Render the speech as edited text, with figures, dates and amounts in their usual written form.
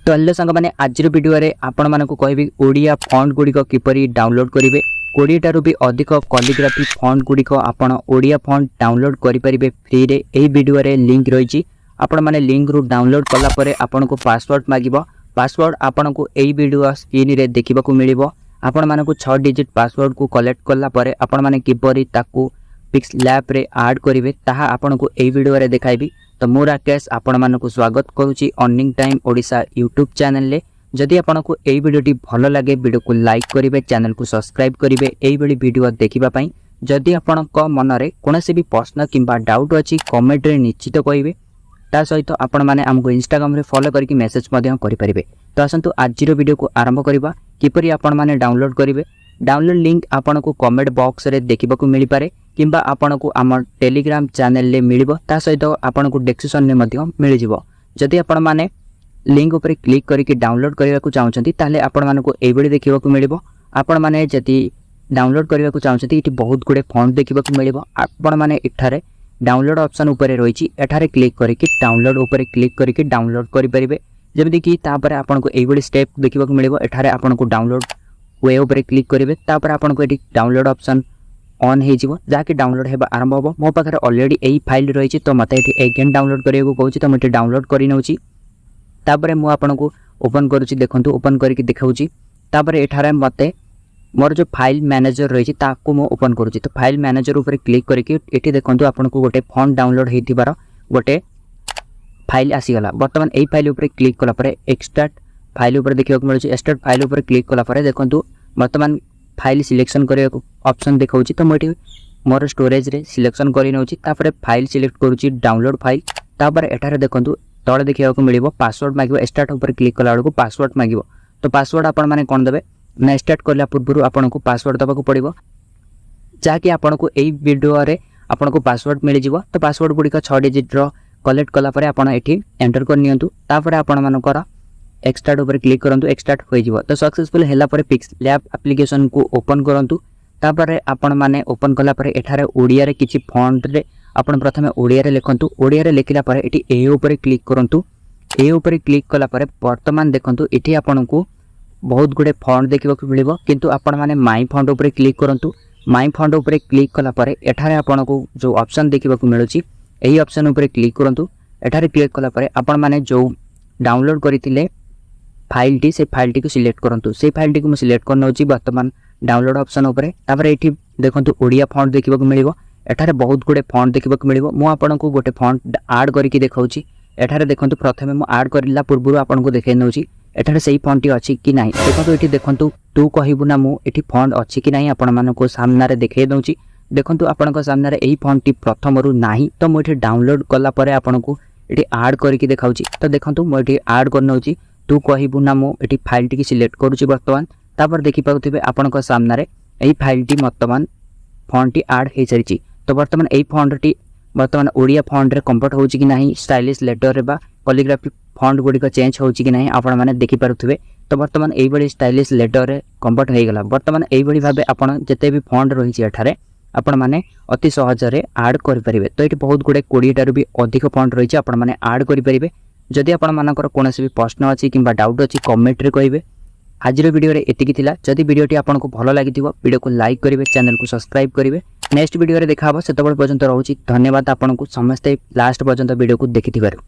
तो हेलो सांग मैंने आज वीडियो रे आपण मानक कहबी ओडिया फॉन्ट गुड़िक किपरि डाउनलोड करेंगे 20 टारू भी अधिक कैलीग्राफी फॉन्ट गुड़िक आपण ओडिया फॉन्ट डाउनलोड करेंगे फ्री रे। यही वीडियो रे लिंक रही आपण माने लिंक रु डाउनलोड कला परे आपण को पासवर्ड मागिबो। पासवर्ड आपण को एई वीडियो स्क्रीन रे देखिबा को मिलिबो। आपण मानक 6 डिजिट पासवर्ड को कलेक्ट कला परे आपण माने किपरि ताकू पिक्सलैब रे ऐड करिवे ताहा आपण को एई वीडियो रे देखाइबी। तो मु राकेश आपण मानक स्वागत करूची earning time Odisha YouTube channel ले। जदि आपण को एई वीडियोटी भलो लागे वीडियो को लाइक करिवे, चैनल को सब्सक्राइब करिवे एई बडी वीडियो देखिबा पई। जदि आपण को मन रे कोनोसी भी प्रश्न किंबा डाउट अछि कमेंट रे निश्चित कहिवे। ता सहित आपण माने हमको इंस्टाग्राम रे फॉलो करके मेसेज मध्य करि परिबे। तो आसंतु आजिरो वीडियो को आरंभ करिबा। किपरि आपण माने डाउनलोड करिवे डाउनलोड लिंक आपण को कमेंट बॉक्स रे देखिबा को मिली पारे किंबा आपण को आम टेलीग्राम चैनल ले मिलिबो। ता सहित आपण को डिस्क्रिप्शन में मध्य मिल जिवो। जदि आपण माने लिंक ऊपर क्लिक करके डाउनलोड करबा को चाहउछंती ताले आपण माने को एबडी देखिबा को मिलिबो। आपण माने जदि डाउनलोड करबा को चाहउछंती इति बहुत गुडे फॉन्ट देखिबा को मिलिबो। आपण माने इठारे डाउनलोड ऑप्शन ऊपर रहिछि एठारे क्लिक करके डाउनलोड ऊपर क्लिक करके डाउनलोड करि परिबे। जेमति कि तापर आपण को एबडी स्टेप देखिबा को मिलिबो। एठारे आपण को डाउनलोड वे ऊपर क्लिक करिवे तापर आपण को एटी डाउनलोड ऑप्शन ऑन हे जिवो जाके डाउनलोड हेबा आरंभ होबो। मो पाखरे ऑलरेडी एई फाइल रहिछि तो मते एटी अगेन डाउनलोड करियो कहउछि तो मते डाउनलोड करि नउछि। तापर मु आपण को ओपन करूछि, देखंतु ओपन करके देखाउछि। तापर एठारे मते मोर जो फाइल मैनेजर रहिछि ताको मु ओपन करूछि। तो फाइल मैनेजर ऊपर क्लिक करके एटी देखंतु आपण को गोटे फॉन्ट डाउनलोड हेतिबार गोटे फाइल आसी गला। वर्तमान एई फाइल ऊपर क्लिक कला परे एक्सट्रैक्ट फाइल ऊपर देखियो मिलुछि। एक्सट्रैक्ट फाइल ऊपर क्लिक कला परे देखंतु वर्तमान फाइल सिलेक्शन करे ऑप्शन देखाउछि। तो मोटी मोर स्टोरेज रे सिलेक्शन करि नउछि। तापर फाइल सिलेक्ट करूछि डाउनलोड फाइल। तापर एठारे देखंतु तळे देखियो को मिलिबो पासवर्ड मागिबो। स्टार्ट ऊपर क्लिक कला बेलको पासवर्ड मागिबो। तो पासवर्ड आपण माने कोन देबे ना स्टार्ट करला पूर्व आपण को पासवर्ड दबा को पड़िबो जाकि आपण को एई वीडियो रे आपण को पासवर्ड मिल जिवो। तो पासवर्ड गुडी का 6 डिजिट रो कलेक्ट कला परे आपण एठी एंटर कर नियंतु। तापर आपण मानकर एक्सट्रैक्ट ऊपर क्लिक करंतु, एक्सट्रैक्ट होई जिवो। तो सक्सेसफुल हैला परे पिक्सलैब एप्लीकेशन को ओपन करंतु। तापर आपण माने ओपन कला परे एठारे ओडिया रे किछि फॉन्ट रे आपण प्रथमे ओडिया रे लिखंतु। ओडिया रे लिखिला परे एठी ए ऊपर क्लिक करंतु। ए ऊपर क्लिक कला परे वर्तमान देखंतु एठी आपण को बहुत गुडे फॉन्ट देखिबा को मिलिबो। किंतु आपण माने माई फॉन्ट ऊपर क्लिक करंतु। माई फॉन्ट ऊपर क्लिक कला परे एठारे आपण को जो ऑप्शन देखिबा को मिलुछि एही ऑप्शन ऊपर क्लिक करंतु। एठारे क्लिक कला परे आपण माने जो डाउनलोड करिथिले फाइल टी से फाइल टी को सिलेक्ट करंतु। से फाइल टी को म सिलेक्ट करनो छी वर्तमान डाउनलोड ऑप्शन ऊपर। तापर एठी देखंतु ओडिया फॉन्ट देखिबा को मिलिबो। एठारे बहुत गुडे फॉन्ट देखिबा को मिलिबो। मु आपण को गोटे फॉन्ट ऐड करके देखाउछि। एठारे देखंतु प्रथमे मु ऐड करिला पूर्व आपण को देखाइ नउछि एठारे सही फॉन्ट टी अछि कि नाही। देखंतु एठी देखंतु तू कहिबु ना मु एठी फॉन्ट अछि कि नाही आपण मानको सामना रे देखाइ दउछि। देखंतु आपण को सामना रे एही फॉन्ट टी प्रथम रु नाही। तो मु एठी डाउनलोड कला परे आपण को एठी ऐड करके देखाउछि। तो देखंतु मु एठी ऐड करनउछि तू कहिबु ना मु एठी फाइल टी सिलेक्ट करूछि वर्तमान। तापर देखि पाउथिबे आपण को सामना रे एही फाइल टी वर्तमान फॉन्ट टी ऐड हे चरिछि। तो वर्तमान एही फॉन्ट टी वर्तमान ओडिया फॉन्ट रे कंफर्ट होउछि कि नाही, स्टाइलिश लेटर रे बा कैलीग्राफी फॉन्ट गुडी को चेंज होउछि कि नाही आपण माने देखि पारुथिबे। तो वर्तमान एही बडी स्टाइलिश लेटर रे कंफर्ट हे गला। वर्तमान एही बडी भाबे आपण जते भी फॉन्ट रहिछि एठारे आपण माने अति सहज रे ऐड करि परिबे। तो एठी बहुत गुडे 20 टारू भी अधिक फॉन्ट रहिछि आपण माने ऐड करि परिबे। जदि आपण मानकर कोनोसी भी प्रश्न अछि किंबा डाउट अछि कमेंट रे कहिबे। आजिर वीडियो रे एतिकी थिला। जदि वीडियोटी आपन को भलो लागिथिबो वीडियो को लाइक करिवे, चैनल को सब्सक्राइब करिवे। नेक्स्ट वीडियो रे देखा हबो। सेतबेल पर्यंत रहउछि धन्यवाद आपन को समस्त लास्ट पर्यंत वीडियो को देखिथिबारु।